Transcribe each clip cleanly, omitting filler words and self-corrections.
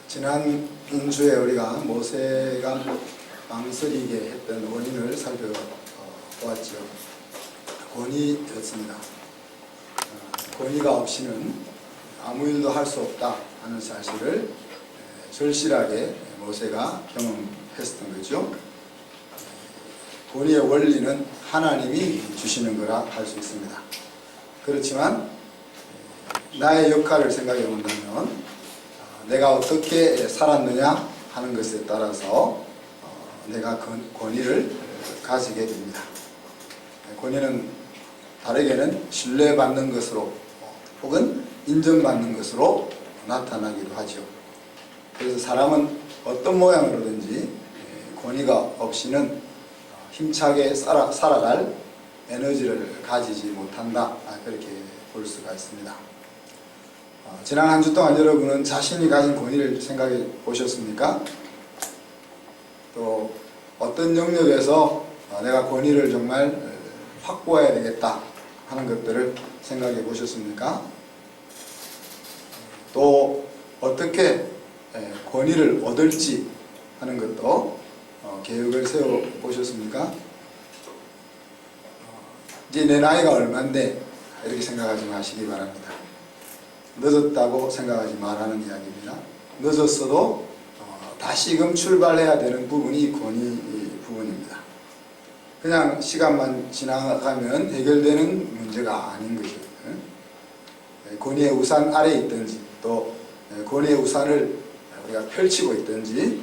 지난 주에 우리가 모세가 망설이게 했던 원인을 살펴보았죠. 권위였습니다. 권위가 없이는 아무 일도 할 수 없다 하는 사실을 절실하게 모세가 경험했던 거죠. 권위의 원리는 하나님이 주시는 거라 할 수 있습니다. 그렇지만 나의 역할을 생각해 본다면 내가 어떻게 살았느냐 하는 것에 따라서 내가 권위를 가지게 됩니다. 권위는 다르게는 신뢰받는 것으로 혹은 인정받는 것으로 나타나기도 하죠. 그래서 사람은 어떤 모양으로든지 권위가 없이는 힘차게 살아갈 에너지를 가지지 못한다, 그렇게 볼 수가 있습니다. 지난 한 주 동안 여러분은 자신이 가진 권위를 생각해 보셨습니까? 또 어떤 영역에서 내가 권위를 정말 확보해야 되겠다 하는 것들을 생각해 보셨습니까? 또 어떻게 권위를 얻을지 하는 것도 계획을 세워 보셨습니까? 이제 내 나이가 얼마인데 이렇게 생각하지 마시기 바랍니다. 늦었다고 생각하지 말라는 이야기입니다. 늦었어도 다시금 출발해야 되는 부분이 권위 부분입니다. 그냥 시간만 지나가면 해결되는 문제가 아닌 거죠. 권위의 우산 아래에 있든지 또 권위의 우산을 우리가 펼치고 있든지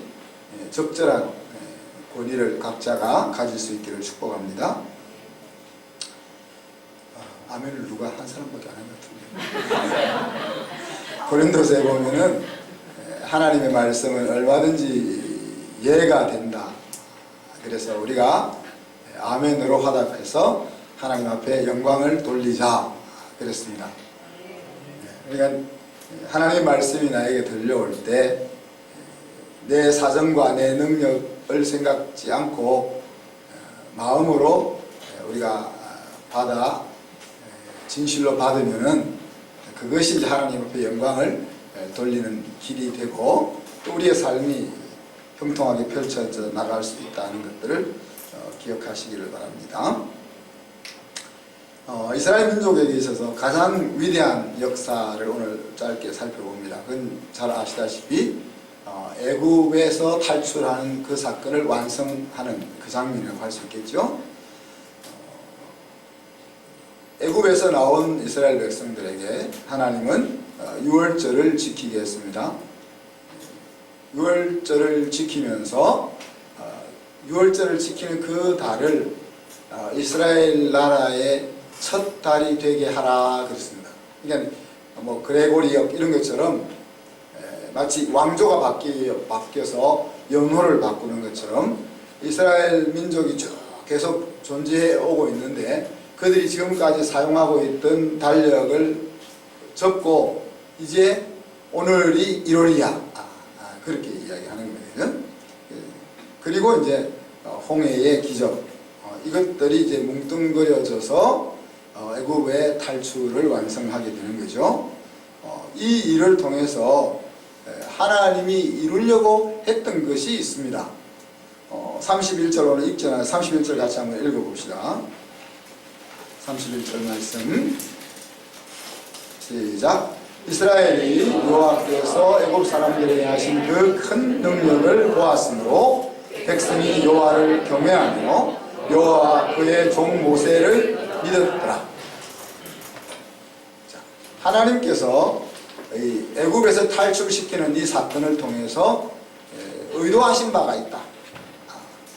적절한 권위를 각자가 가질 수 있기를 축복합니다. 아멘을 누가 한 사람밖에 안 한 것 같은데. 고린도서에 보면은 하나님의 말씀은 얼마든지 이해가 된다. 그래서 우리가 아멘으로 화답해서 하나님 앞에 영광을 돌리자 그랬습니다. 그러니까 하나님의 말씀이 나에게 들려올 때 내 사정과 내 능력을 생각지 않고 마음으로 우리가 받아 진실로 받으면은 그것이 이제 하나님 앞에 영광을 돌리는 길이 되고 또 우리의 삶이 형통하게 펼쳐져 나갈 수 있다는 것들을 기억하시기를 바랍니다. 이스라엘 민족에게 있어서 가장 위대한 역사를 오늘 짧게 살펴봅니다. 그건 잘 아시다시피 애굽에서 탈출하는 그 사건을 완성하는 그 장면이라고 할 수 있겠죠. 애굽에서 나온 이스라엘 백성들에게 하나님은 유월절을 지키게 했습니다. 유월절을 지키면서 유월절을 지키는 그 달을 이스라엘 나라의 첫 달이 되게 하라 그랬습니다. 그러니까 뭐 그레고리역 이런 것처럼 마치 왕조가 바뀌어서 연호를 바꾸는 것처럼 이스라엘 민족이 쭉 계속 존재해 오고 있는데 그들이 지금까지 사용하고 있던 달력을 접고 이제 오늘이 1월이야 그렇게 이야기하는 거예요. 그리고 이제 홍해의 기적 이것들이 이제 뭉뚱그려져서 애굽의 탈출을 완성하게 되는 거죠. 이 일을 통해서 하나님이 이루려고 했던 것이 있습니다. 31절 오늘 읽지 않아요. 31절 같이 한번 읽어봅시다. 31절 말씀 시작. 이스라엘이 여호와께서 애굽 사람들에게 하신 그 큰 능력을 보았으므로 백성이 여호와를 경외하며 여호와 그의 종 모세를 믿었더라. 자, 하나님께서 이 애굽에서 탈출시키는 이 사건을 통해서 의도하신 바가 있다.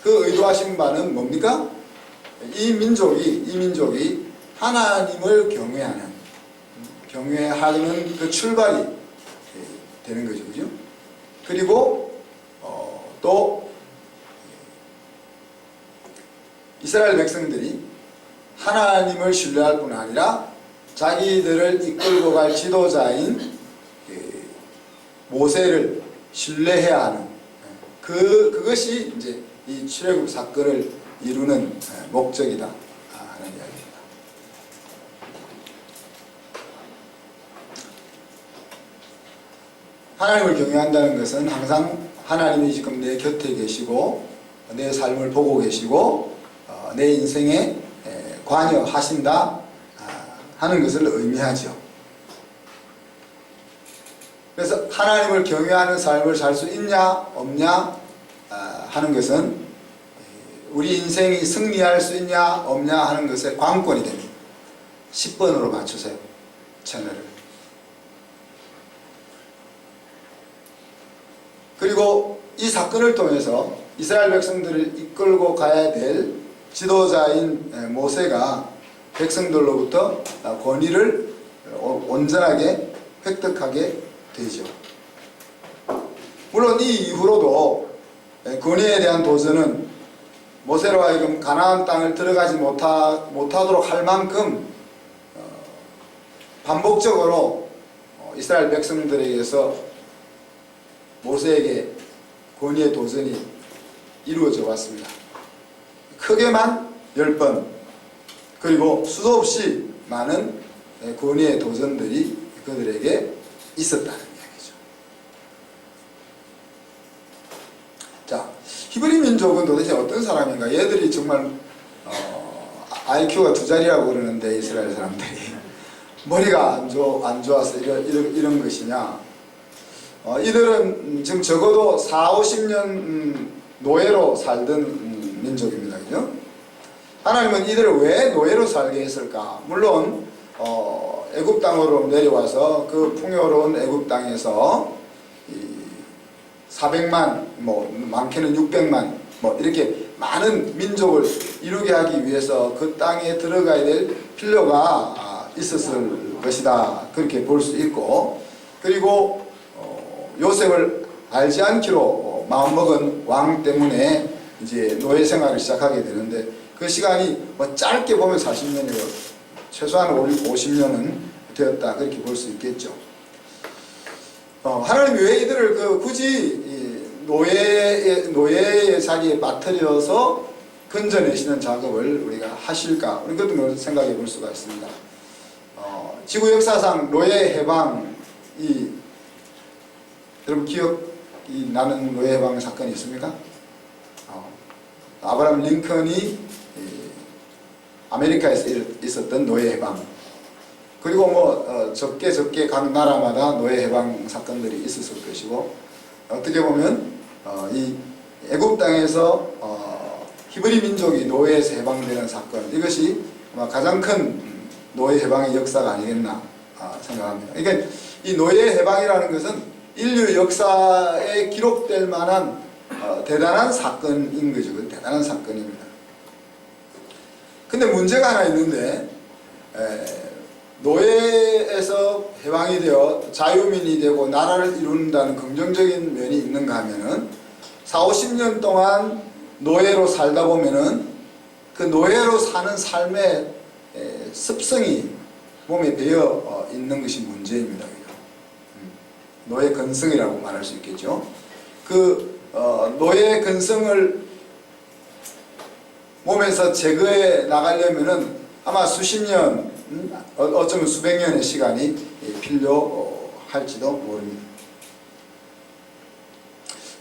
그 의도하신 바는 뭡니까? 이 민족이 하나님을 경외하는 그 출발이 되는 거죠. 그죠? 그리고 또 이스라엘 백성들이 하나님을 신뢰할 뿐 아니라 자기들을 이끌고 갈 지도자인 모세를 신뢰해야 하는 그것이 이제 이 출애굽 사건을 이루는 목적이다 하는 이야기입니다. 하나님을 경외한다는 것은 항상 하나님이 지금 내 곁에 계시고 내 삶을 보고 계시고 내 인생에 관여하신다 하는 것을 의미하죠. 그래서 하나님을 경외하는 삶을 살 수 있냐 없냐 하는 것은 우리 인생이 승리할 수 있냐 없냐 하는 것에 관건이 됩니다. 10번으로 맞추세요. 채널을. 그리고 이 사건을 통해서 이스라엘 백성들을 이끌고 가야 될 지도자인 모세가 백성들로부터 권위를 온전하게 획득하게 되죠. 물론 이 이후로도 권위에 대한 도전은 모세로 하여금 가나안 땅을 들어가지 못하도록 할 만큼 반복적으로 이스라엘 백성들에게서 모세에게 권위의 도전이 이루어져 왔습니다. 크게만 10번, 그리고 수도 없이 많은 권위의 도전들이 그들에게 있었다는 이야기죠. 자, 히브리 민족은 도대체 어떤 사람인가? 얘들이 정말 IQ가 2자리라고 그러는데 이스라엘 사람들이 머리가 안 좋아서 이런 것이냐? 이들은 지금 적어도 40-50년 노예로 살던 민족입니다. 그죠? 하나님은 이들을 왜 노예로 살게 했을까? 물론 애굽 땅으로 내려와서 그 풍요로운 애굽 땅에서 400만, 많게는 600만, 이렇게 많은 민족을 이루게 하기 위해서 그 땅에 들어가야 될 필요가 있었을 것이다. 그렇게 볼 수 있고, 그리고 요셉을 알지 않기로 마음먹은 왕 때문에 이제 노예 생활을 시작하게 되는데, 그 시간이 짧게 보면 40년이고 최소한 50년은 되었다. 그렇게 볼 수 있겠죠. 하나님이 왜 이들을 굳이 노예의 자리에 빠뜨려서 건져내시는 작업을 우리가 하실까? 우리 그런 걸 생각해 볼 수가 있습니다. 지구 역사상 노예 해방이, 여러분 기억이 나는 노예 해방 사건이 있습니까? 아브라함 링컨이 아메리카에서 있었던 노예 해방, 그리고 적게 각 나라마다 노예 해방 사건들이 있었을 것이고, 어떻게 보면 이 애굽 땅에서 히브리 민족이 노예에서 해방되는 사건, 이것이 가장 큰 노예 해방의 역사가 아니겠나 생각합니다. 그러니까 이 노예 해방이라는 것은 인류 역사에 기록될 만한 대단한 사건인 거죠. 대단한 사건입니다. 근데 문제가 하나 있는데, 노예에서 해방이 되어 자유민이 되고 나라를 이룬다는 긍정적인 면이 있는가 하면은 40-50년 동안 노예로 살다 보면은 그 노예로 사는 삶의 습성이 몸에 배어 있는 것이 문제입니다. 노예 근성이라고 말할 수 있겠죠. 그 노예 근성을 몸에서 제거해 나가려면은 아마 수십 년, 어쩌면 수백 년의 시간이 필요할지도 모릅니다.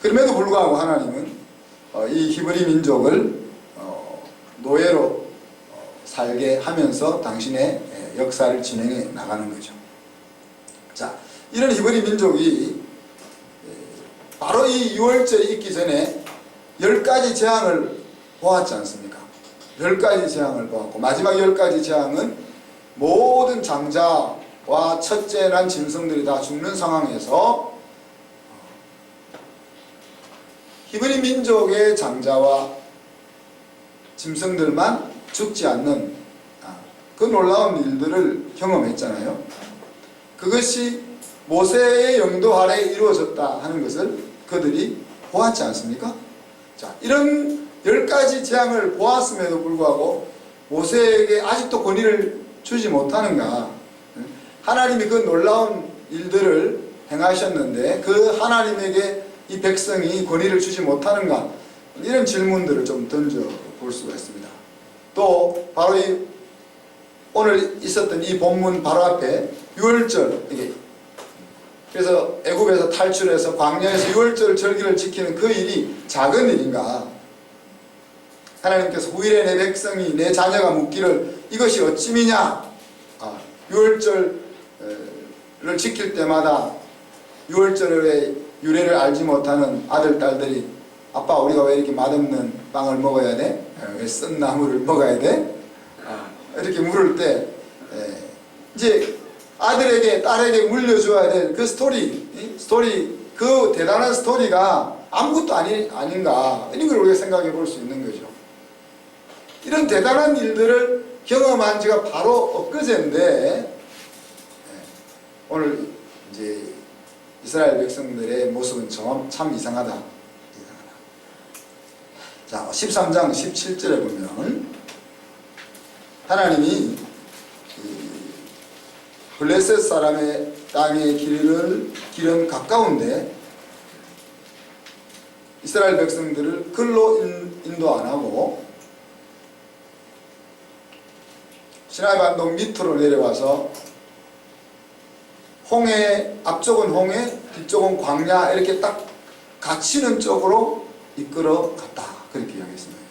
그럼에도 불구하고 하나님은 이 히브리 민족을 노예로 살게 하면서 당신의 역사를 진행해 나가는 거죠. 자, 이런 히브리 민족이 바로 이 6월절이 있기 전에 10가지 재앙을 보았지 않습니까? 10가지 재앙을 보았고, 마지막 10가지 재앙은 모든 장자와 첫째 난 짐승들이 다 죽는 상황에서 히브리 민족의 장자와 짐승들만 죽지 않는 그 놀라운 일들을 경험했잖아요. 그것이 모세의 영도 아래에 이루어졌다 하는 것을 그들이 보았지 않습니까? 자, 이런 10가지 재앙을 보았음에도 불구하고 모세에게 아직도 권위를 주지 못하는가? 하나님이 그 놀라운 일들을 행하셨는데 그 하나님에게 이 백성이 권위를 주지 못하는가? 이런 질문들을 좀 던져볼 수가 있습니다. 또 바로 오늘 있었던 이 본문 바로 앞에 6월절, 이게 그래서 애굽에서 탈출해서 광야에서 유월절 절기를 지키는 그 일이 작은 일인가? 하나님께서 후일에 내 백성이 내 자녀가 묻기를 이것이 어찌미냐? 유월절을 지킬 때마다 유월절의 유래를 알지 못하는 아들, 딸들이 아빠 우리가 왜 이렇게 맛없는 빵을 먹어야 돼? 왜 쓴 나물을 먹어야 돼? 이렇게 물을 때 이제 아들에게 딸에게 물려줘야 될 그 스토리 그 대단한 스토리가 아무것도 아닌가 이런 걸 우리가 생각해 볼 수 있는 거죠. 이런 대단한 일들을 경험한 지가 바로 엊그제인데 오늘 이제 이스라엘 백성들의 모습은 참 이상하다. 자, 13장 17절에 보면 하나님이 블레셋 사람의 땅의 길은 가까운데 이스라엘 백성들을 글로 인도 안 하고 시나이 반도 밑으로 내려와서 홍해, 앞쪽은 홍해, 뒤쪽은 광야 이렇게 딱 갇히는 쪽으로 이끌어 갔다. 그렇게 이야기했습니다.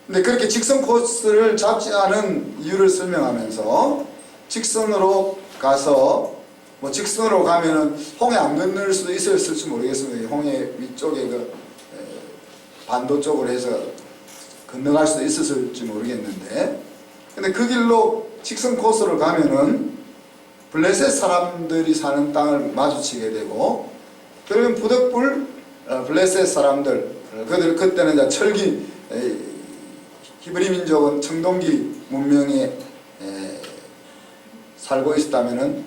근데 그렇게 직선 코스를 잡지 않은 이유를 설명하면서 직선으로 가서 뭐 직선으로 가면은 홍해 안 건널 수도 있었을지 모르겠습니다. 홍해 위쪽에 그 반도 쪽으로 해서 건너갈 수도 있었을지 모르겠는데 근데 그 길로 직선 코스를 가면은 블레셋 사람들이 사는 땅을 마주치게 되고 그러면 부득불 블레셋 사람들 그들 그때는 이제 철기 히브리 민족은 청동기 문명에 살고 있었다면은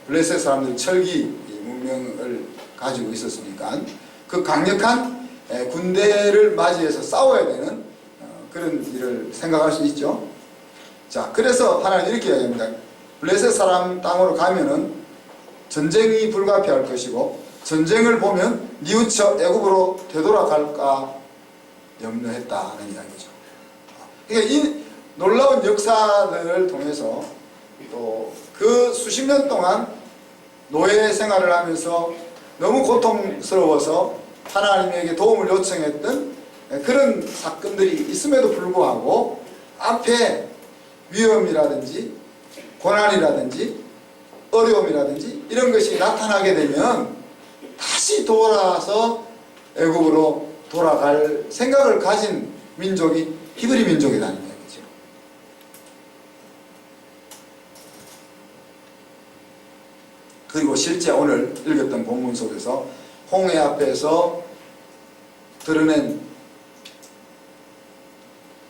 블레셋 사람들이 철기 문명을 가지고 있었으니까 그 강력한 군대를 맞이해서 싸워야 되는 그런 일을 생각할 수 있죠. 자, 그래서 하나님 이렇게 이야기합니다. 블레셋 사람 땅으로 가면은 전쟁이 불가피할 것이고 전쟁을 보면 뉘우쳐 애굽으로 되돌아갈까 염려했다는 이야기죠. 그러니까 이 놀라운 역사들을 통해서 또 그 수십 년 동안 노예 생활을 하면서 너무 고통스러워서 하나님에게 도움을 요청했던 그런 사건들이 있음에도 불구하고 앞에 위험이라든지 고난이라든지 어려움이라든지 이런 것이 나타나게 되면 다시 돌아서 애굽으로 돌아갈 생각을 가진 민족이 히브리 민족이라는 얘기죠. 그리고 실제 오늘 읽었던 본문 속에서 홍해 앞에서 드러낸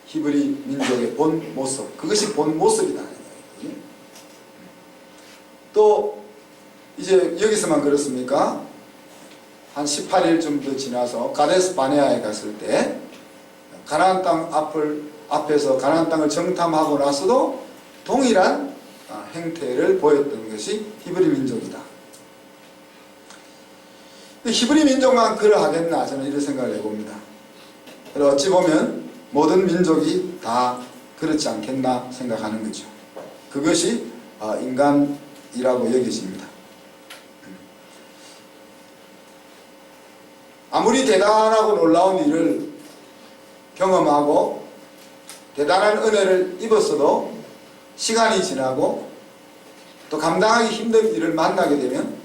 히브리 민족의 본 모습, 그것이 본 모습이다. 또 이제 여기서만 그렇습니까? 한 18일 정도 지나서 가데스 바네아에 갔을 때 가나안 땅 앞에서 가나안 땅을 정탐하고 나서도 동일한 행태를 보였던 것이 히브리 민족이다. 히브리 민족만 그러하겠나 저는 이런 생각을 해봅니다. 어찌 보면 모든 민족이 다 그렇지 않겠나 생각하는 거죠. 그것이 인간이라고 여겨집니다. 아무리 대단하고 놀라운 일을 경험하고 대단한 은혜를 입었어도 시간이 지나고 또 감당하기 힘든 일을 만나게 되면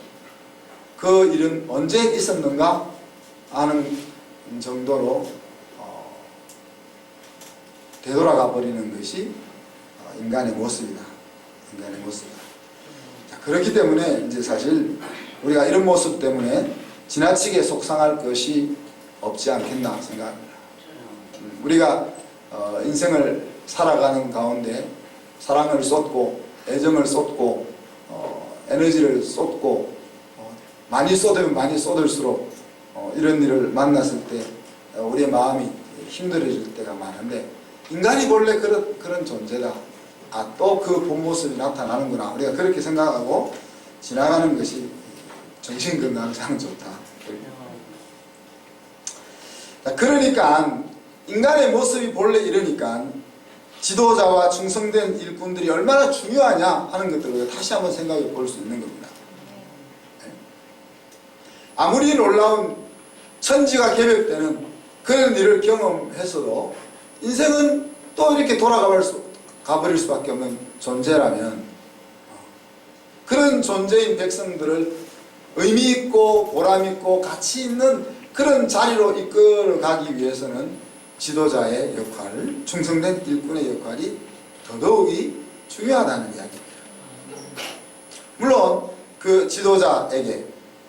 그 일은 언제 있었는가 하는 정도로 되돌아가 버리는 것이 인간의 모습이다. 인간의 모습이다. 자, 그렇기 때문에 이제 사실 우리가 이런 모습 때문에 지나치게 속상할 것이 없지 않겠나 생각합니다. 우리가 인생을 살아가는 가운데 사랑을 쏟고 애정을 쏟고 에너지를 쏟고 많이 쏟으면 많이 쏟을수록 이런 일을 만났을 때 우리의 마음이 힘들어질 때가 많은데 인간이 본래 그런 존재다. 또 그 본 모습이 나타나는구나. 우리가 그렇게 생각하고 지나가는 것이 정신건강상 좋다. 그러니까 인간의 모습이 본래 이러니까 지도자와 충성된 일꾼들이 얼마나 중요하냐 하는 것들을 다시 한번 생각해 볼 수 있는 겁니다. 아무리 놀라운 천지가 개벽되는 그런 일을 경험했어도 인생은 또 이렇게 가버릴 수밖에 없는 존재라면 그런 존재인 백성들을 의미 있고 보람 있고 가치 있는 그런 자리로 이끌어가기 위해서는 지도자의 역할, 충성된 일꾼의 역할이 더더욱이 중요하다는 이야기입니다. 물론 그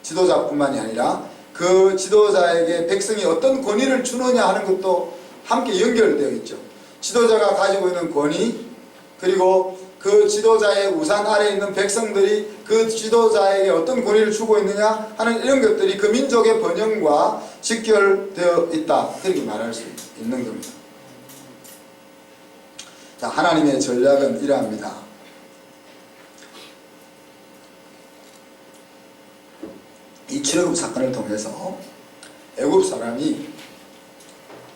지도자뿐만이 아니라 그 지도자에게 백성이 어떤 권위를 주느냐 하는 것도 함께 연결되어 있죠. 지도자가 가지고 있는 권위, 그리고 그 지도자의 우산 아래에 있는 백성들이 그 지도자에게 어떤 권위를 주고 있느냐 하는 이런 것들이 그 민족의 번영과 직결되어 있다, 그렇게 말할 수 있는 겁니다. 자, 하나님의 전략은 이러합니다. 이 출애굽 사건을 통해서 애굽 사람이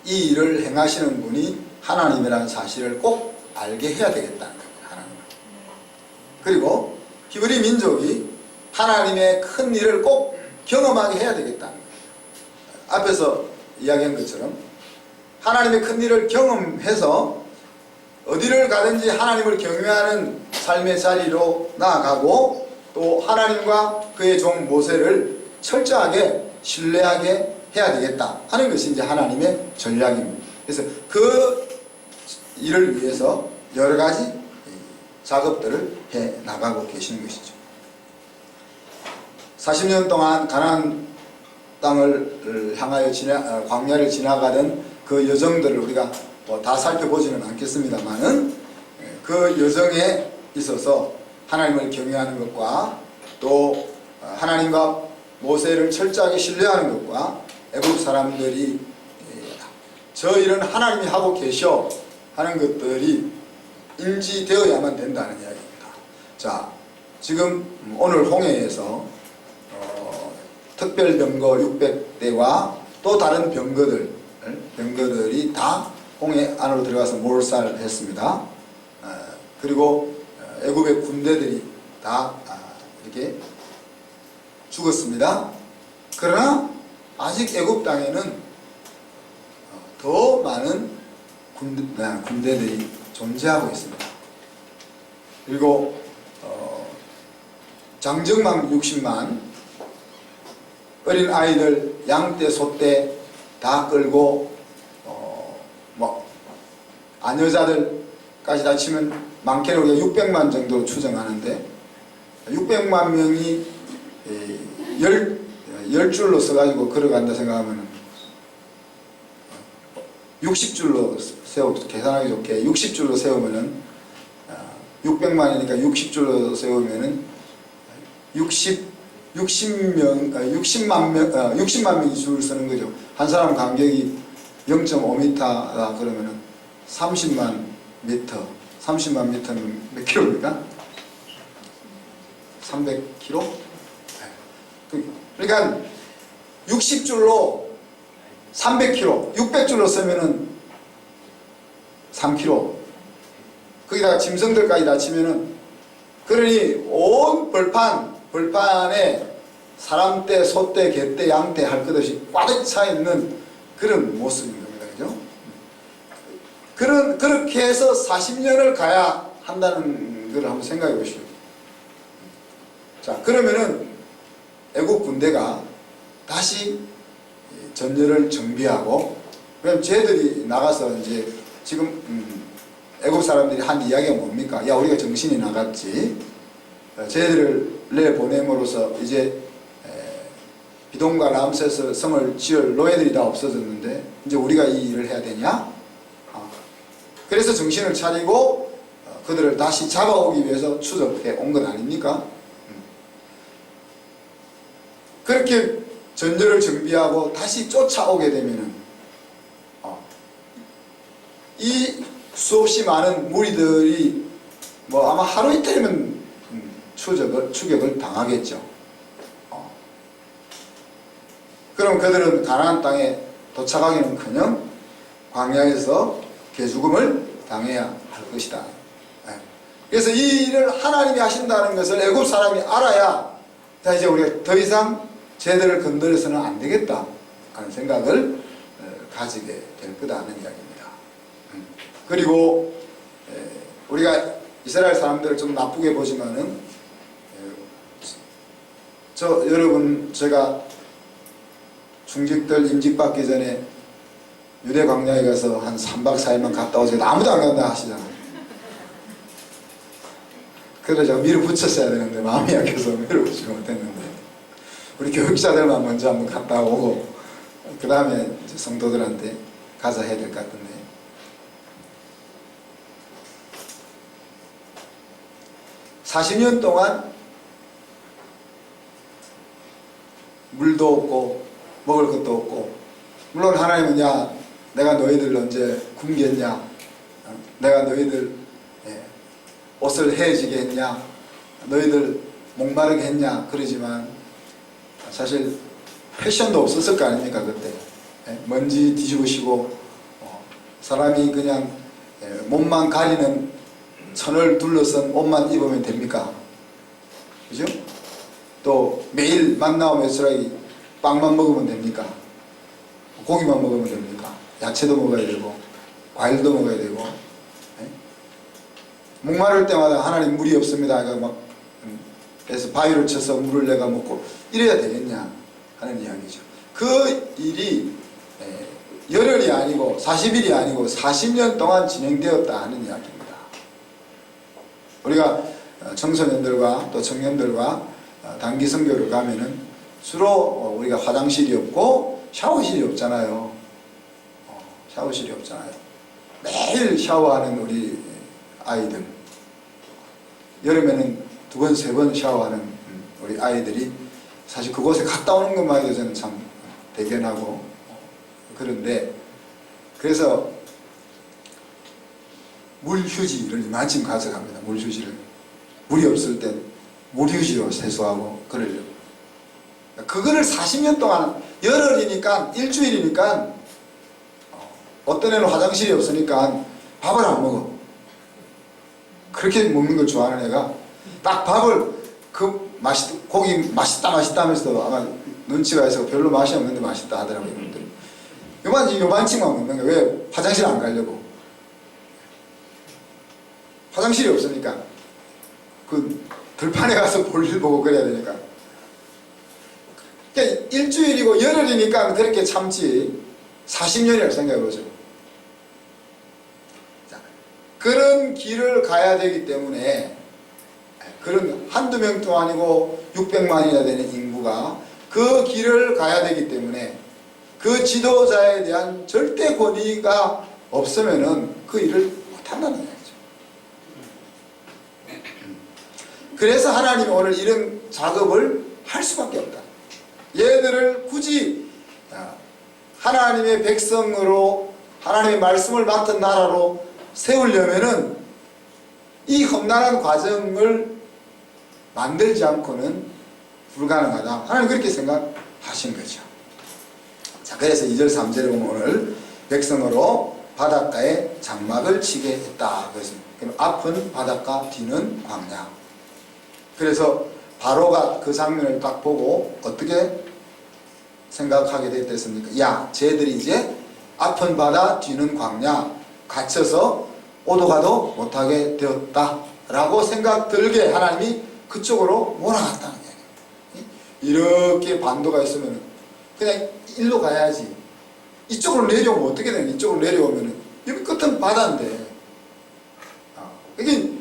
이 일을 행하시는 분이 하나님이라는 사실을 꼭 알게 해야 되겠다는 겁니다. 하나님. 그리고 히브리 민족이 하나님의 큰 일을 꼭 경험하게 해야 되겠다는 거예요. 앞에서 이야기한 것처럼 하나님의 큰 일을 경험해서 어디를 가든지 하나님을 경외하는 삶의 자리로 나아가고 또 하나님과 그의 종 모세를 철저하게 신뢰하게 해야 되겠다 하는 것이 이제 하나님의 전략입니다. 그래서 그 일을 위해서 여러 가지 작업들을 해 나가고 계시는 것이죠. 40년 동안 가나안 땅을 향하여 광야를 지나가던 그 여정들을 우리가 다 살펴보지는 않겠습니다만은 그 여정에 있어서 하나님을 경외하는 것과 또 하나님과 모세를 철저하게 신뢰하는 것과 애굽 사람들이 저 일은 하나님이 하고 계셔 하는 것들이 인지되어야만 된다는 이야기입니다. 자, 지금 오늘 홍해에서 특별병거 600대와 또 다른 병거들이 다 홍해 안으로 들어가서 몰살했습니다. 그리고 애굽의 군대들이 다 이렇게 죽었습니다. 그러나 아직 애굽 땅에는 더 많은 군대들이 존재하고 있습니다. 그리고 장정만 60만, 어린 아이들, 양떼, 소떼 다 끌고 아녀자들까지 다 치면 많게는 우리가 600만 정도 추정하는데 600만 명이 10줄로 써가지고 걸어간다 생각하면 60줄로 계산하기 좋게 60줄로 세우면은 600만이니까 60줄로 세우면은 60만 명이 줄을 서는 거죠. 한 사람 간격이 0.5m다 그러면은 30만 미터. 30만 미터는 몇 킬로입니까? 300km? 그러니까 60줄로 300km, 600줄로 쓰면은 3km. 거기다가 짐승들까지 다 치면은, 그러니 온 벌판에 사람떼, 소떼, 개떼, 양떼 할 것 없이 꽉 차 있는 그런 모습인 겁니다. 그죠? 그렇게 해서 40년을 가야 한다는 걸 한번 생각해 보시죠. 자, 그러면은 애국 군대가 다시 전열을 정비하고, 그럼 쟤들이 나가서 이제 지금 애국 사람들이 한 이야기가 뭡니까? 야, 우리가 정신이 나갔지. 쟤들을 내보냄으로써 이제 비동과 람세스 성을 지을 노예들이 다 없어졌는데 이제 우리가 이 일을 해야 되냐? 그래서 정신을 차리고 그들을 다시 잡아오기 위해서 추적해 온 건 아닙니까? 그렇게 전열을 정비하고 다시 쫓아오게 되면은 이 수없이 많은 무리들이 뭐 아마 하루 이틀이면 추격을 당하겠죠. 그럼 그들은 가나안 땅에 도착하기는커녕 광야에서 개죽음을 당해야 할 것이다. 그래서 이 일을 하나님이 하신다는 것을 애굽 사람이 알아야 자 이제 우리가 더 이상 쟤들을 건드려서는 안 되겠다 하는 생각을 가지게 될 거다 하는 이야기입니다. 그리고 우리가 이스라엘 사람들을 좀 나쁘게 보지만은 여러분 제가 중직들 임직받기 전에 유대 광야에 가서 한 3박 4일만 갔다 오세요. 아무도 안 간다 하시잖아요. 그래서 제가 밀어붙였어야 되는데 마음이 약해서 밀어붙이지 못했는데 우리 교육자들만 먼저 한번 갔다 오고 그 다음에 성도들한테 가자 해야 될 것 같은데, (40년) 동안 물도 없고 먹을 것도 없고, 물론 하나님은 야 내가 너희들 언제 굶겠냐, 내가 너희들 옷을 헤어지게 했냐, 너희들 목마르게 했냐 그러지만 사실 패션도 없었을 거 아닙니까 그때. 먼지 뒤집으시고 사람이 그냥 몸만 가리는 천을 둘러싼 옷만 입으면 됩니까? 그죠? 또 매일 만나오면 쓰라기 빵만 먹으면 됩니까? 고기만 먹으면 됩니까? 야채도 먹어야 되고 과일도 먹어야 되고. 목마를 때마다 하나님 물이 없습니다. 그러니까 막 그래서 바위를 쳐서 물을 내가 먹고 이래야 되겠냐 하는 이야기죠. 그 일이 열흘이 아니고 40일이 아니고 40년 동안 진행되었다 하는 이야기입니다. 우리가 청소년들과 또 청년들과 단기 선교를 가면은 주로 우리가 화장실이 없고 샤워실이 없잖아요. 샤워실이 없잖아요. 매일 샤워하는 우리 아이들, 여름에는 2번, 3번 샤워하는 우리 아이들이 사실 그곳에 갔다 오는 것만 해도 저는 참 대견하고 그런데, 그래서 물휴지를 이만큼 가져갑니다. 물휴지를. 물이 없을 땐 물휴지로 세수하고 그러려고. 그거를 40년 동안, 열흘이니까 일주일이니까 어떤 애는 화장실이 없으니까 밥을 안 먹어. 그렇게 먹는 걸 좋아하는 애가 딱 밥을 고기 맛있다 하면서도 아마 눈치가 있어 별로 맛이 없는데 맛있다 하더라고요. 이분들 요만치만 먹는 거예요. 왜? 화장실 안 가려고. 화장실이 없으니까 그 들판에 가서 볼일 보고 그래야 되니까. 그러니까 일주일이고 열흘이니까 그렇게 참지 40년이라고 생각해보죠. 그런 길을 가야 되기 때문에, 그런 한두 명도 아니고 600만이나 되는 인구가 그 길을 가야 되기 때문에 그 지도자에 대한 절대 권위가 없으면은 그 일을 못한다는 얘기죠. 그래서 하나님이 오늘 이런 작업을 할 수밖에 없다. 얘들을 굳이 하나님의 백성으로, 하나님의 말씀을 맡은 나라로 세우려면은 이 험난한 과정을 만들지 않고는 불가능하다. 하나님 그렇게 생각하신 거죠. 자, 그래서 2절 3절에 보면 오늘 백성으로 바닷가에 장막을 치게 했다. 그래서 앞은 바닷가, 뒤는 광야. 그래서 바로가 그 장면을 딱 보고 어떻게 생각하게 됐습니까? 야, 쟤들이 이제 앞은 바다, 뒤는 광야, 갇혀서 오도 가도 못하게 되었다 라고 생각 들게 하나님이 그쪽으로 몰아갔다는 얘기예요. 이렇게 반도가 있으면 그냥 일로 가야지. 이쪽으로 내려오면 어떻게 되냐? 이쪽으로 내려오면 여기 끝은 바다인데 이게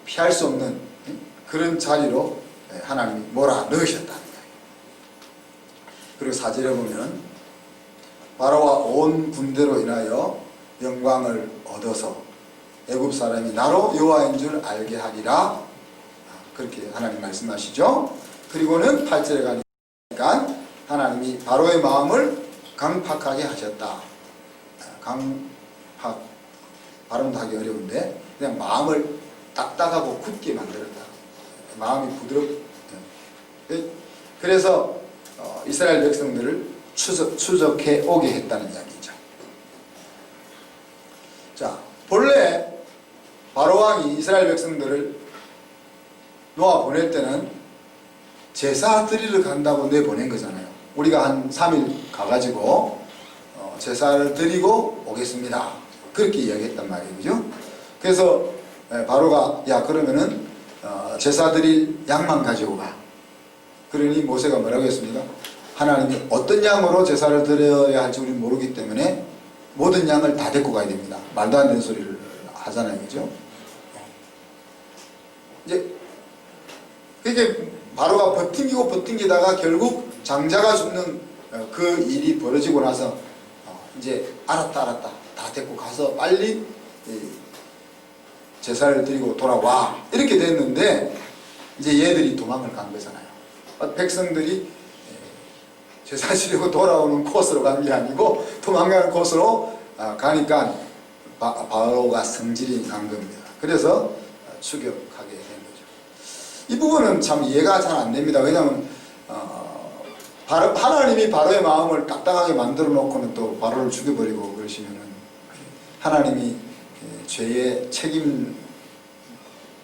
피할 수 없는 그런 자리로 하나님이 몰아넣으셨다는 거예요. 그리고 4절에 보면 바로와 온 군대로 인하여 영광을 얻어서 애굽 사람이 나로 여호와인 줄 알게 하리라. 그렇게 하나님 말씀하시죠. 그리고는 8절에 가니까 하나님이 바로의 마음을 강팍하게 하셨다. 강팍 발음도 하기 어려운데 그냥 마음을 딱딱하고 굳게 만들었다. 마음이 부드럽게. 그래서 이스라엘 백성들을 추적해 오게 했다는 이야기죠. 자, 본래 바로왕이 이스라엘 백성들을 노아 보낼 때는 제사 드리러 간다고 내보낸 거잖아요. 우리가 한 3일 가가지고 제사를 드리고 오겠습니다. 그렇게 이야기했단 말이에요. 그죠? 그래서 바로가 야 그러면은 제사 드릴 양만 가지고 가. 그러니 모세가 뭐라고 했습니까? 하나님이 어떤 양으로 제사를 드려야 할지 우리는 모르기 때문에 모든 양을 다 데리고 가야 됩니다. 말도 안 되는 소리를 하잖아요. 그죠? 이제 그게 바로가 버팅기다가 결국 장자가 죽는 그 일이 벌어지고 나서 이제 알았다 다 데리고 가서 빨리 제사를 드리고 돌아와 이렇게 됐는데 이제 얘들이 도망을 간 거잖아요. 백성들이 제사 지내고 돌아오는 코스로 간 게 아니고 도망가는 코스로 가니까 바로가 성질이 난 겁니다. 그래서 추격하게 된 거죠. 이 부분은 참 이해가 잘 안 됩니다. 왜냐하면 하나님이 바로의 마음을 딱딱하게 만들어 놓고는 또 바로를 죽여버리고 그러시면은 하나님이 죄의 책임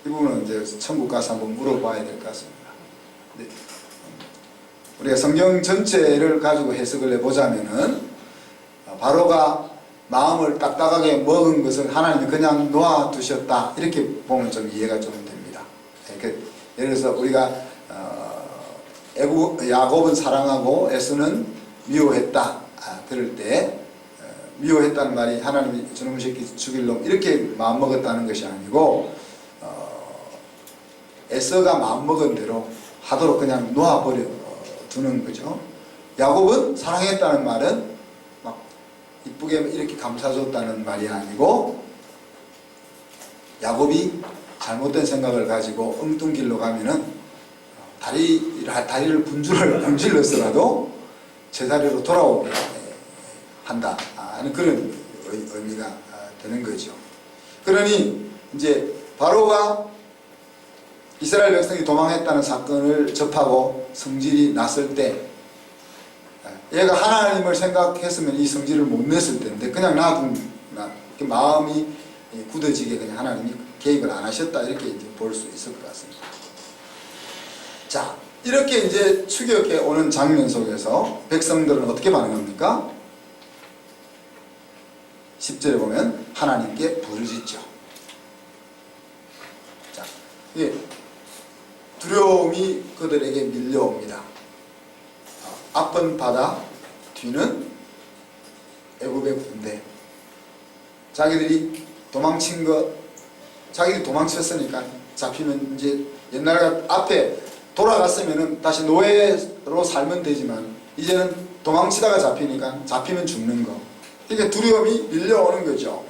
이 부분은 이제 천국 가서 한번 물어봐야 될 것 같습니다. 네. 우리가 성경 전체를 가지고 해석을 해보자면은 바로가 마음을 딱딱하게 먹은 것을 하나님이 그냥 놓아두셨다 이렇게 보면 좀 이해가 좀 됩니다. 예를 들어서 우리가 야곱은 사랑하고 에서는 미워했다 그럴 때 미워했다는 말이 하나님이 저놈 새끼 죽일 놈 이렇게 마음먹었다는 것이 아니고 에서가 마음먹은 대로 하도록 그냥 놓아버려 두는 거죠. 야곱은 사랑했다는 말은 막 이쁘게 이렇게 감싸줬다는 말이 아니고 야곱이 잘못된 생각을 가지고 엉뚱길로 가면은 다리를 분질러서라도 제자리로 돌아오게 한다 하는 그런 의미가 되는 거죠. 그러니 이제 바로가 이스라엘 백성이 도망했다는 사건을 접하고 성질이 났을 때 얘가 하나님을 생각했으면 이 성질을 못 냈을 텐데 그냥 놔둔 마음이 굳어지게 그냥 하나님이 개입을 안 하셨다 이렇게 이제 볼 수 있을 것 같습니다. 자, 이렇게 이제 추격해 오는 장면 속에서 백성들은 어떻게 반응합니까? 10절에 보면 하나님께 부르짖죠. 자, 이게 두려움이 그들에게 밀려옵니다. 앞은 바다, 뒤는 애굽의 군대. 자기들이 도망친 것, 자기들이 도망쳤으니까 잡히면 이제 옛날 앞에 돌아갔으면 다시 노예로 살면 되지만 이제는 도망치다가 잡히니까 잡히면 죽는 거. 그러니까 두려움이 밀려오는 거죠.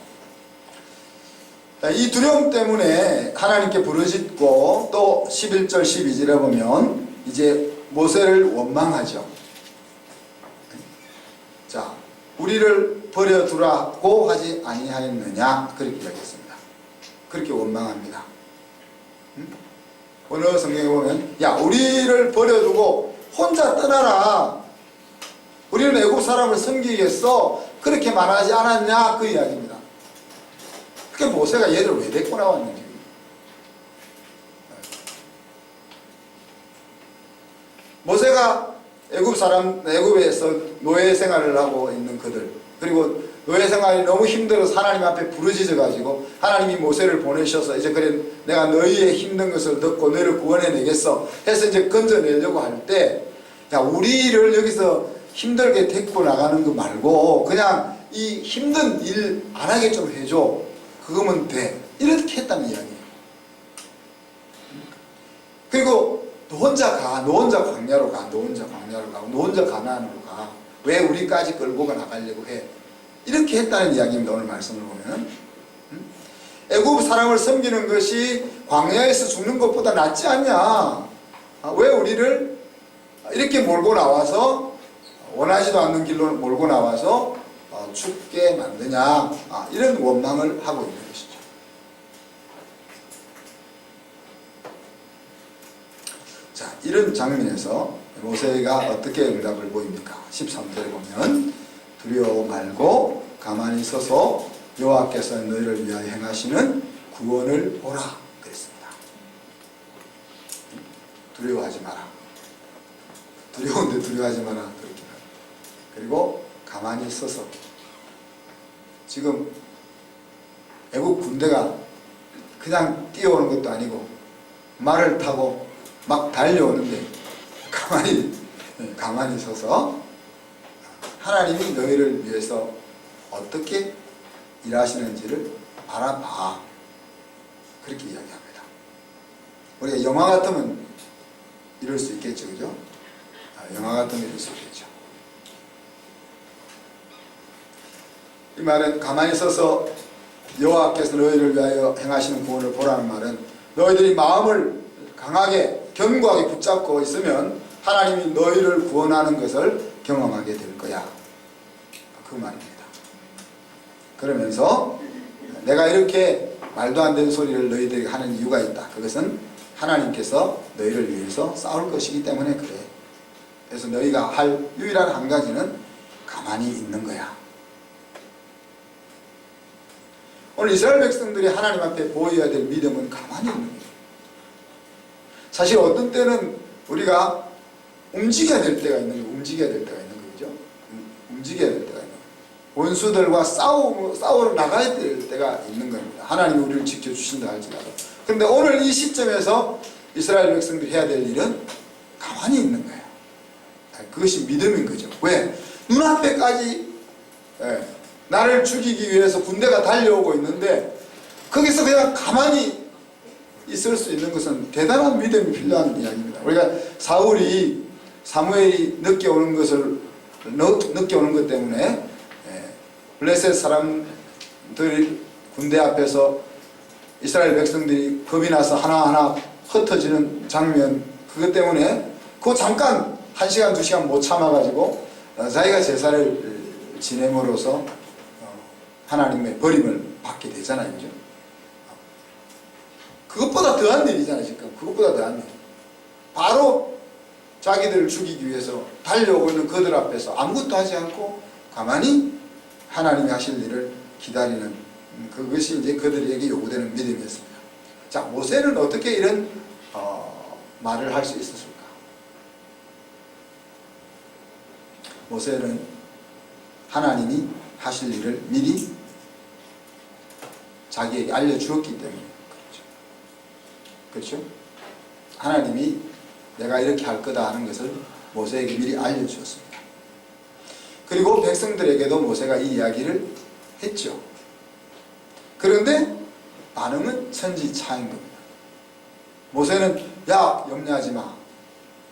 이 두려움 때문에 하나님께 부르짖고 또 11절 12절에 보면 이제 모세를 원망하죠. 자, 우리를 버려두라고 하지 아니하였느냐 그렇게 이야기했습니다. 그렇게 원망합니다. 어느 성경에 보면 야 우리를 버려두고 혼자 떠나라. 우리는 애굽 사람을 섬기겠어. 그렇게 말하지 않았냐 그 이야기입니다. 그게 모세가 얘를 왜 데리고 나왔는지. 모세가 애굽에서 노예 생활을 하고 있는 그들, 그리고 노예 생활이 너무 힘들어서 하나님 앞에 부르짖어 가지고 하나님이 모세를 보내셔서 이제 그래 내가 너희의 힘든 것을 듣고 너희를 구원해 내겠어 해서 이제 건져내려고 할 때 야 우리를 여기서 힘들게 데리고 나가는 거 말고 그냥 이 힘든 일 안 하게 좀 해줘. 그거면 돼. 이렇게 했다는 이야기예요. 그리고 너 혼자 가. 너 혼자 광야로 가. 너 혼자 광야로 가고 너 혼자 가나안으로 가. 왜 우리까지 끌고 나가려고 해. 이렇게 했다는 이야기입니다. 오늘 말씀을 보면 애굽 사람을 섬기는 것이 광야에서 죽는 것보다 낫지 않냐. 왜 우리를 이렇게 몰고 나와서 원하지도 않는 길로 몰고 나와서 죽게 만드냐. 이런 원망을 하고 있는 것이죠. 자, 이런 장면에서 모세가 어떻게 응답을 보입니까? 13절에 보면 두려워 말고 가만히 서서 여호와께서 너희를 위하여 행하시는 구원을 보라 그랬습니다. 두려워하지 마라. 두려운데 두려워하지 마라. 그렇게. 그리고 가만히 서서 지금 애국 군대가 그냥 뛰어오는 것도 아니고 말을 타고 막 달려오는데 가만히 서서 하나님이 너희를 위해서 어떻게 일하시는지를 알아봐. 그렇게 이야기합니다. 우리가 영화 같으면 이럴 수 있겠죠, 그죠? 영화 같으면 이럴 수 있겠죠. 이 말은 가만히 서서 여호와께서 너희를 위하여 행하시는 구원을 보라는 말은 너희들이 마음을 강하게 견고하게 붙잡고 있으면 하나님이 너희를 구원하는 것을 경험하게 될 거야. 그 말입니다. 그러면서 내가 이렇게 말도 안 되는 소리를 너희들에게 하는 이유가 있다. 그것은 하나님께서 너희를 위해서 싸울 것이기 때문에 그래. 그래서 너희가 할 유일한 한 가지는 가만히 있는 거야. 오늘 이스라엘 백성들이 하나님 앞에 보여야 될 믿음은 가만히 있는 거예요. 사실 어떤 때는 우리가 움직여야 될 때가 있는 거예요. 움직여야 될 때가 있는 거죠. 움직여야 될 때가 있는 거예요. 원수들과 싸우러 나가야 될 때가 있는 겁니다. 하나님이 우리를 지켜주신다 할지라도. 그런데 오늘 이 시점에서 이스라엘 백성들이 해야 될 일은 가만히 있는 거예요. 그것이 믿음인 거죠. 왜? 눈앞에까지 나를 죽이기 위해서 군대가 달려오고 있는데 거기서 그냥 가만히 있을 수 있는 것은 대단한 믿음이 필요한 이야기입니다. 우리가 사무엘이 늦게 오는 것 때문에 블레셋 사람들이 군대 앞에서 이스라엘 백성들이 겁이 나서 하나하나 흩어지는 장면, 그것 때문에 그 잠깐 1시간 2시간 못 참아가지고 자기가 제사를 지냄으로써 하나님의 버림을 받게 되잖아요. 그죠? 그것보다 더한 일이잖아요. 지금 그것보다 더한 일. 바로 자기들을 죽이기 위해서 달려오고 있는 그들 앞에서 아무것도 하지 않고 가만히 하나님이 하실 일을 기다리는, 그것이 이제 그들에게 요구되는 믿음이었습니다. 자, 모세는 어떻게 이런 말을 할 수 있었을까? 모세는 하나님이 하실 일을 미리 자기에게 알려주었기 때문에 그렇죠? 하나님이 내가 이렇게 할 거다 하는 것을 모세에게 미리 알려주었습니다. 그리고 백성들에게도 모세가 이 이야기를 했죠. 그런데 반응은 천지차인 겁니다. 모세는 야, 염려하지 마.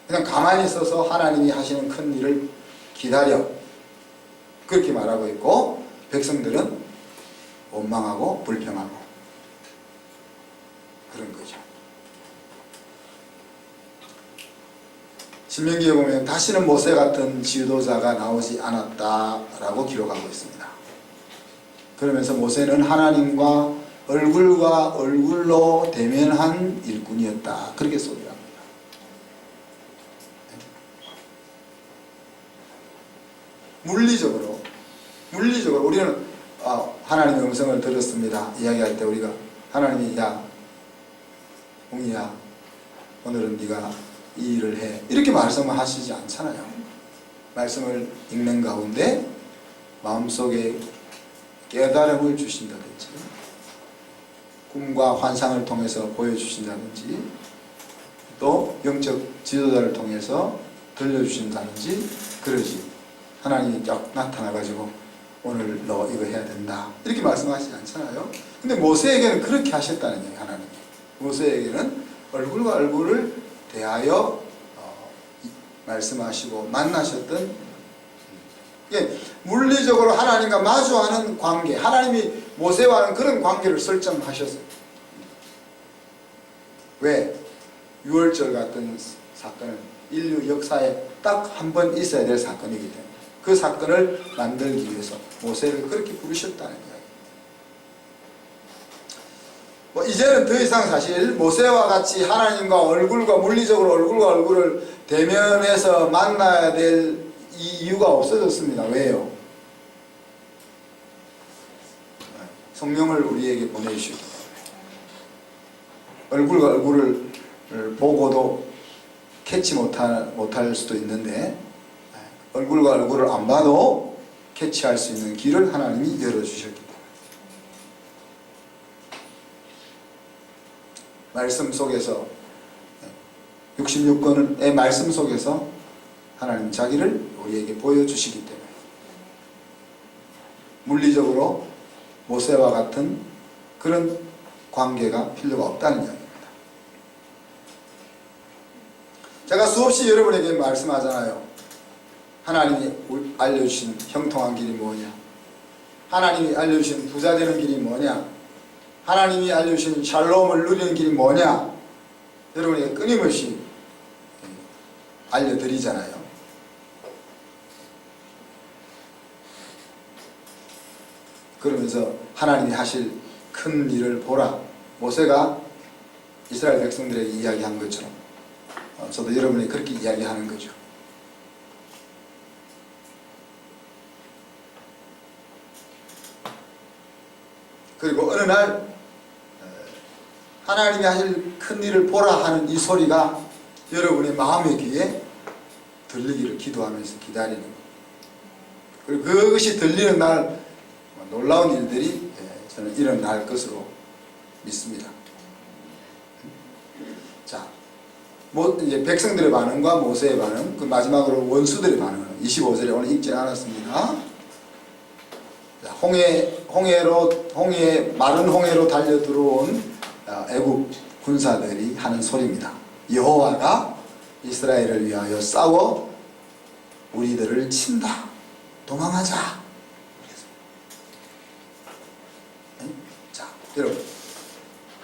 그냥 가만히 있어서 하나님이 하시는 큰 일을 기다려. 그렇게 말하고 있고, 백성들은 원망하고 불평하고 그런 거죠. 신명기에 보면 다시는 모세 같은 지도자가 나오지 않았다라고 기록하고 있습니다. 그러면서 모세는 하나님과 얼굴과 얼굴로 대면한 일꾼이었다. 그렇게 소개합니다. 물리적으로 우리는 하나님의 음성을 들었습니다. 이야기할 때 우리가 하나님이 야, 웅이야, 오늘은 네가 이 일을 해. 이렇게 말씀을 하시지 않잖아요. 말씀을 읽는 가운데 마음속에 깨달음을 주신다든지 꿈과 환상을 통해서 보여주신다든지 또 영적 지도자를 통해서 들려주신다든지 그러지. 하나님이 쫙 나타나가지고 오늘 너 이거 해야 된다 이렇게 말씀하시지 않잖아요. 근데 모세에게는 그렇게 하셨다는 얘기예요. 하나님이 모세에게는 얼굴과 얼굴을 대하여 말씀하시고 만나셨던, 물리적으로 하나님과 마주하는 관계, 하나님이 모세와는 그런 관계를 설정하셨어요. 왜? 유월절 같은 사건은 인류 역사에 딱 한 번 있어야 될 사건이기 때문에 그 사건을 만들기 위해서 모세를 그렇게 부르셨다는 이야기. 이제는 더 이상 사실 모세와 같이 하나님과 얼굴과 물리적으로 얼굴과 얼굴을 대면해서 만나야 될 이 이유가 없어졌습니다. 왜요? 성령을 우리에게 보내주셨기 때문에 얼굴과 얼굴을 보고도 캐치 못할 수도 있는데 얼굴과 얼굴을 안 봐도 캐치할 수 있는 길을 하나님이 열어주셨기 때문에 말씀 속에서 66권의 말씀 속에서 하나님 자기를 우리에게 보여주시기 때문에 물리적으로 모세와 같은 그런 관계가 필요가 없다는 이야기입니다. 제가 수없이 여러분에게 말씀하잖아요. 하나님이 알려주신 형통한 길이 뭐냐, 하나님이 알려주신 부자 되는 길이 뭐냐, 하나님이 알려주신 샬롬을 누리는 길이 뭐냐, 여러분에게 끊임없이 알려드리잖아요. 그러면서 하나님이 하실 큰 일을 보라, 모세가 이스라엘 백성들에게 이야기한 것처럼 저도 여러분에게 그렇게 이야기하는 거죠. 그리고 어느 날 하나님이 하실 큰 일을 보라 하는 이 소리가 여러분의 마음의 귀에 들리기를 기도하면서 기다리는 거예요. 그리고 그것이 들리는 날 놀라운 일들이 저는 일어날 것으로 믿습니다. 자, 이제 백성들의 반응과 모세의 반응, 그 마지막으로 원수들의 반응, 25절에 오늘 읽지 않았습니다. 마른 홍해로 달려 들어온 애국 군사들이 하는 소리입니다. 여호와가 이스라엘을 위하여 싸워 우리들을 친다. 도망하자. 자, 여러분,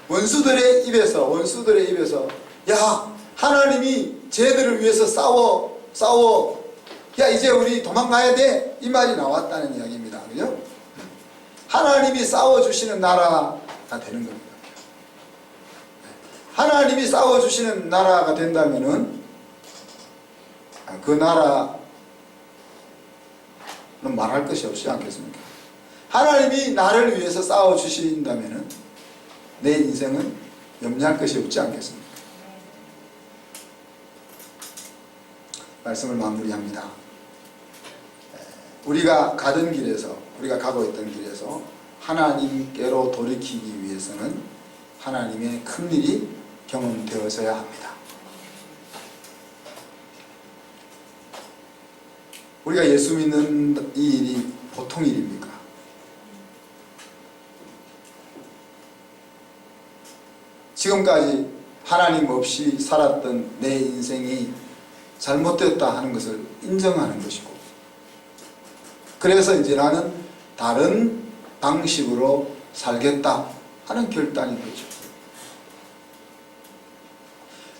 원수들의 입에서 야, 하나님이 쟤들을 위해서 싸워 야, 이제 우리 도망가야 돼, 이 말이 나왔다는 이야기입니다. 그죠? 하나님이 싸워주시는 나라가 되는 겁니다. 하나님이 싸워주시는 나라가 된다면은 그 나라는 말할 것이 없지 않겠습니까? 하나님이 나를 위해서 싸워주신다면은 내 인생은 염려할 것이 없지 않겠습니까? 말씀을 마무리합니다. 우리가 가던 길에서, 우리가 가고 있던 길에서 하나님께로 돌이키기 위해서는 하나님의 큰 일이 경험되어져야 합니다. 우리가 예수 믿는 이 일이 보통 일입니까? 지금까지 하나님 없이 살았던 내 인생이 잘못되었다 하는 것을 인정하는 것이고, 그래서 이제 나는 다른 방식으로 살겠다 하는 결단인 거죠.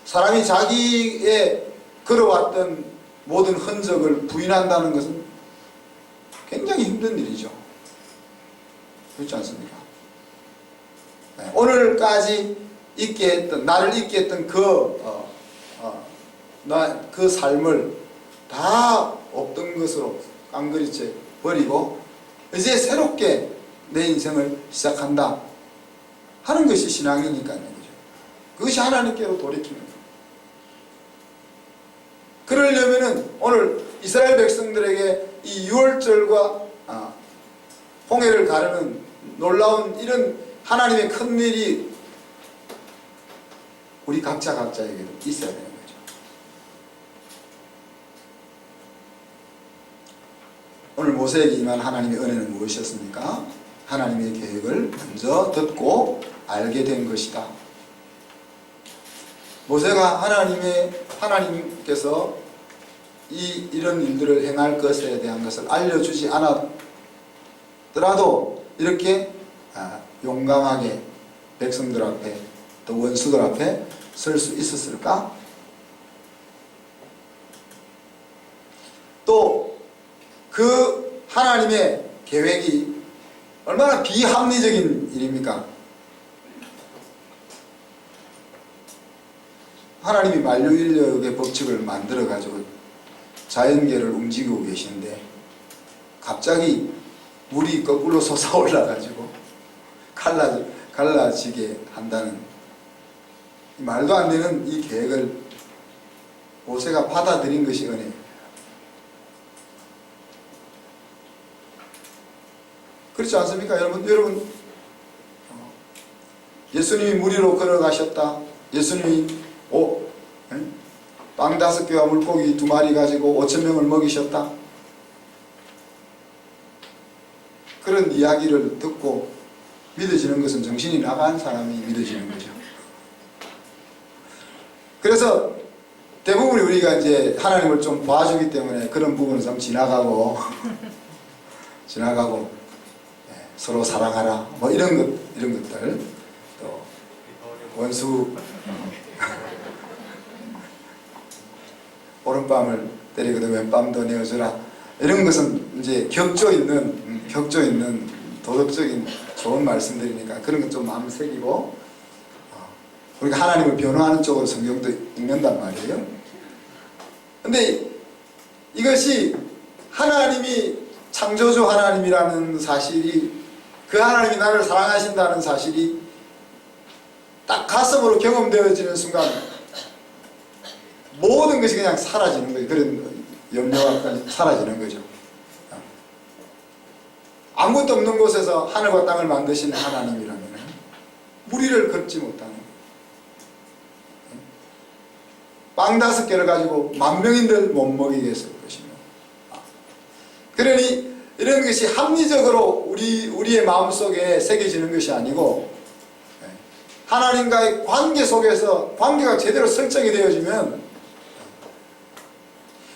사람이 자기의 걸어왔던 모든 흔적을 부인한다는 것은 굉장히 힘든 일이죠. 그렇지 않습니까? 오늘까지 나를 있게 했던 그 삶을 다 없던 것으로 깡그리째 버리고 이제 새롭게 내 인생을 시작한다 하는 것이 신앙이니까요. 그것이 하나님께로 돌이키는 거예요. 그러려면은 오늘 이스라엘 백성들에게 이 6월절과 홍해를 가르는 놀라운 이런 하나님의 큰 일이 우리 각자에게도 있어야 되는 거죠. 오늘 모세에게 임한 하나님의 은혜는 무엇이었습니까? 하나님의 계획을 먼저 듣고 알게 된 것이다. 모세가 하나님께서 이런 일들을 행할 것에 대한 것을 알려주지 않았더라도 이렇게 용감하게 백성들 앞에 또 원수들 앞에 설 수 있었을까? 또 그 하나님의 계획이 얼마나 비합리적인 일입니까? 하나님이 만유인력의 법칙을 만들어 가지고 자연계를 움직이고 계시는데 갑자기 물이 거꾸로 솟아올라 가지고 갈라지게 한다는 말도 안 되는 이 계획을 모세가 받아들인 것이 은혜예요. 그렇지 않습니까? 여러분 예수님이 물 위로 걸어가셨다. 예수님이 빵 5개와 물고기 2마리 가지고 5,000명을 먹이셨다. 그런 이야기를 듣고 믿어지는 것은 정신이 나간 사람이 믿어지는 거죠. 그래서 대부분 우리가 이제 하나님을 좀 봐주기 때문에 그런 부분은 좀 지나가고 서로 사랑하라 뭐 이런 것들, 또 원수 오른밤을 때리고도 왼밤도 내어주라, 이런 것은 이제 격조 있는 도덕적인 좋은 말씀들이니까 그런 것 좀 마음 새기고 우리가 하나님을 변호하는 쪽으로 성경도 읽는단 말이에요. 근데 이것이 하나님이 창조주 하나님이라는 사실이, 그 하나님이 나를 사랑하신다는 사실이 딱 가슴으로 경험되어지는 순간 모든 것이 그냥 사라지는 거예요. 그런 염려가 사라지는 거죠. 아무것도 없는 곳에서 하늘과 땅을 만드신 하나님이라면 무리를 걷지 못하는, 빵 5개를 가지고 10,000명인들 못 먹이게 했을 것이며, 그러니 이런 것이 합리적으로 우리의 마음속에 새겨지는 것이 아니고 하나님과의 관계 속에서 관계가 제대로 설정이 되어지면,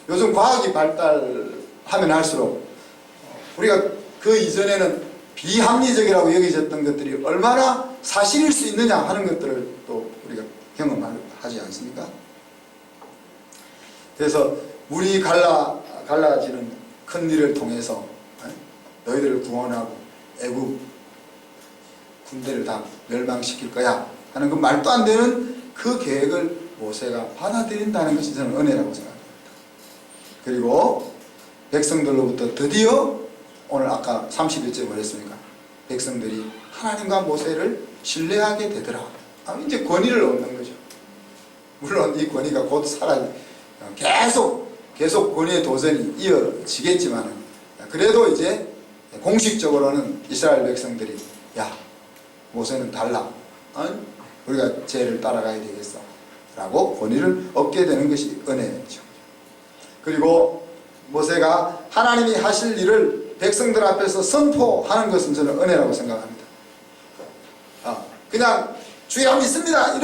요즘 과학이 발달하면 할수록 우리가 그 이전에는 비합리적이라고 여겨졌던 것들이 얼마나 사실일 수 있느냐 하는 것들을 또 우리가 경험하지 않습니까? 그래서 물이 갈라지는 큰 일을 통해서 너희들을 구원하고 애굽 군대를 다 멸망시킬 거야 하는 그 말도 안 되는 그 계획을 모세가 받아들인다는 것이 저는 은혜라고 생각합니다. 그리고 백성들로부터 드디어 오늘 아까 31절 뭐랬습니까? 백성들이 하나님과 모세를 신뢰하게 되더라. 이제 권위를 얻는 거죠. 물론 이 권위가 곧 계속 권위의 도전이 이어지겠지만, 그래도 이제 공식적으로는 이스라엘 백성들이 야, 모세는 달라, 우리가 쟤를 따라가야 되겠어 라고 권위를 얻게 되는 것이 은혜죠. 그리고 모세가 하나님이 하실 일을 백성들 앞에서 선포하는 것은 저는 은혜라고 생각합니다. 그냥 주여 믿습니다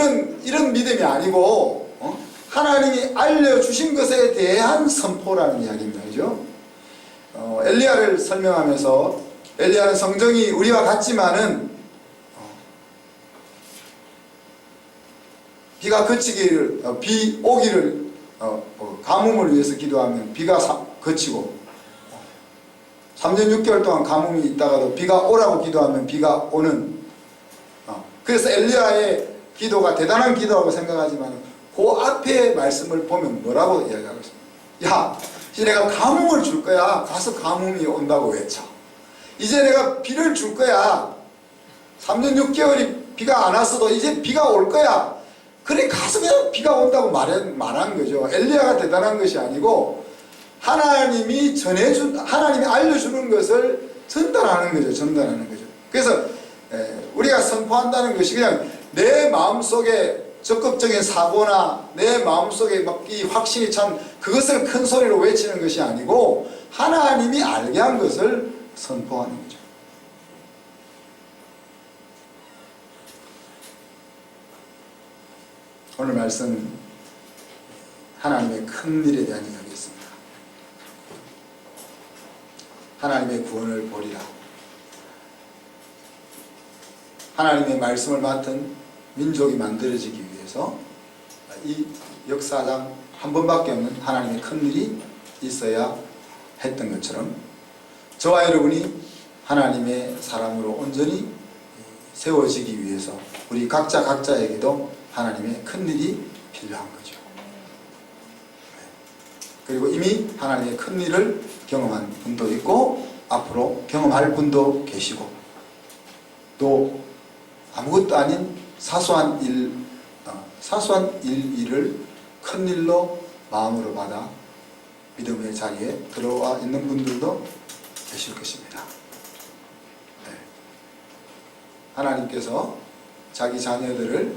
이런 믿음이 아니고 하나님이 알려주신 것에 대한 선포라는 이야기입니다. 그죠? 엘리야를 설명하면서 엘리야는 성정이 우리와 같지만은 비가 그치기를 비 오기를 가뭄을 위해서 기도하면 비가 그치고 3년 6개월 동안 가뭄이 있다가도 비가 오라고 기도하면 비가 오는, 그래서 엘리야의 기도가 대단한 기도라고 생각하지만 그 앞에 말씀을 보면 뭐라고 이야기하고 있습니다. 야, 이제 내가 가뭄을 줄 거야. 가서 가뭄이 온다고 외쳐. 이제 내가 비를 줄 거야. 3년 6개월이 비가 안 왔어도 이제 비가 올 거야. 그래 가서 그냥 비가 온다고 말한 거죠. 엘리야가 대단한 것이 아니고 하나님이 알려주는 것을 전달하는 거죠. 그래서 우리가 선포한다는 것이 그냥 내 마음속에 적극적인 사고나 내 마음속에 막 이 확신이 찬 그것을 큰 소리로 외치는 것이 아니고 하나님이 알게 한 것을 선포하는 거죠. 오늘 말씀 하나님의 큰 일에 대한 이야기였습니다. 하나님의 구원을 보리라. 하나님의 말씀을 맡은 민족이 만들어지기 위해서 이 역사상 한 번밖에 없는 하나님의 큰 일이 있어야 했던 것처럼 저와 여러분이 하나님의 사람으로 온전히 세워지기 위해서 우리 각자에게도 하나님의 큰 일이 필요한 거죠. 그리고 이미 하나님의 큰 일을 경험한 분도 있고 앞으로 경험할 분도 계시고 또 아무것도 아닌 사소한 일을 큰 일로 마음으로 받아 믿음의 자리에 들어와 있는 분들도 계실 것입니다. 네. 하나님께서 자기 자녀들을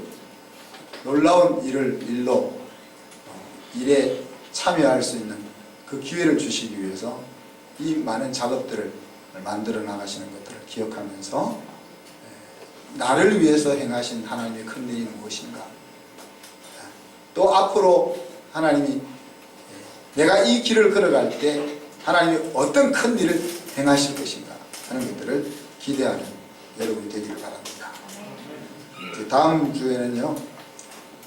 놀라운 일로 일에 참여할 수 있는 그 기회를 주시기 위해서 이 많은 작업들을 만들어 나가시는 것들을 기억하면서 나를 위해서 행하신 하나님의 큰 일이 무엇인가, 또 앞으로 하나님이 내가 이 길을 걸어갈 때 하나님이 어떤 큰 일을 행하실 것인가 하는 것들을 기대하는 여러분이 되기를 바랍니다. 다음 주에는요,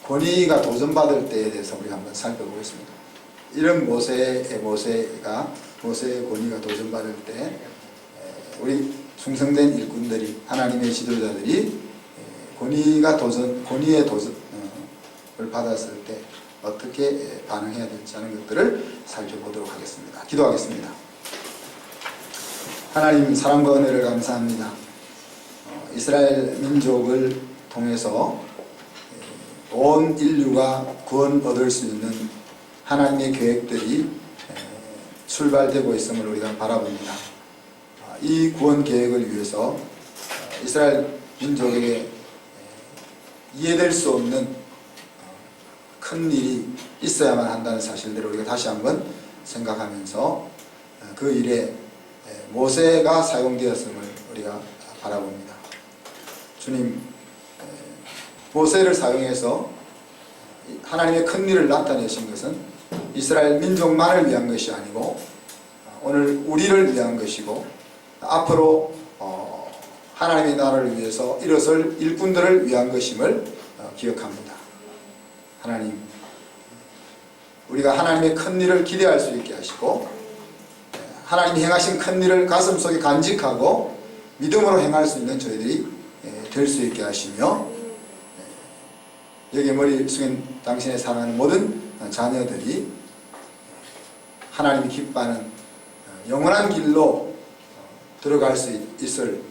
권위가 도전받을 때에 대해서 우리 한번 살펴보겠습니다. 이런 모세의 권위가 도전받을 때 우리 충성된 일꾼들이, 하나님의 지도자들이 권위의 도전을 받았을 때 어떻게 반응해야 될지 하는 것들을 살펴보도록 하겠습니다. 기도하겠습니다. 하나님, 사랑과 은혜를 감사합니다. 이스라엘 민족을 통해서 온 인류가 구원 얻을 수 있는 하나님의 계획들이 출발되고 있음을 우리가 바라봅니다. 이 구원 계획을 위해서 이스라엘 민족에게 이해될 수 없는 큰 일이 있어야만 한다는 사실들을 우리가 다시 한번 생각하면서 그 일에 모세가 사용되었음을 우리가 바라봅니다. 주님, 모세를 사용해서 하나님의 큰 일을 나타내신 것은 이스라엘 민족만을 위한 것이 아니고 오늘 우리를 위한 것이고 앞으로 하나님의 나라를 위해서 일어설 일꾼들을 위한 것임을 기억합니다. 하나님, 우리가 하나님의 큰 일을 기대할 수 있게 하시고 하나님이 행하신 큰 일을 가슴속에 간직하고 믿음으로 행할 수 있는 저희들이 될 수 있게 하시며, 여기에 머리 숙인 당신의 사랑하는 모든 자녀들이 하나님이 기뻐하는 영원한 길로 들어갈 수 있을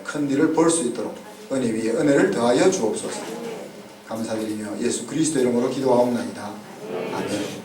큰 일을 볼 수 있도록 은혜 위에 은혜를 더하여 주옵소서. 감사드리며 예수 그리스도 이름으로 기도하옵나이다. 아멘.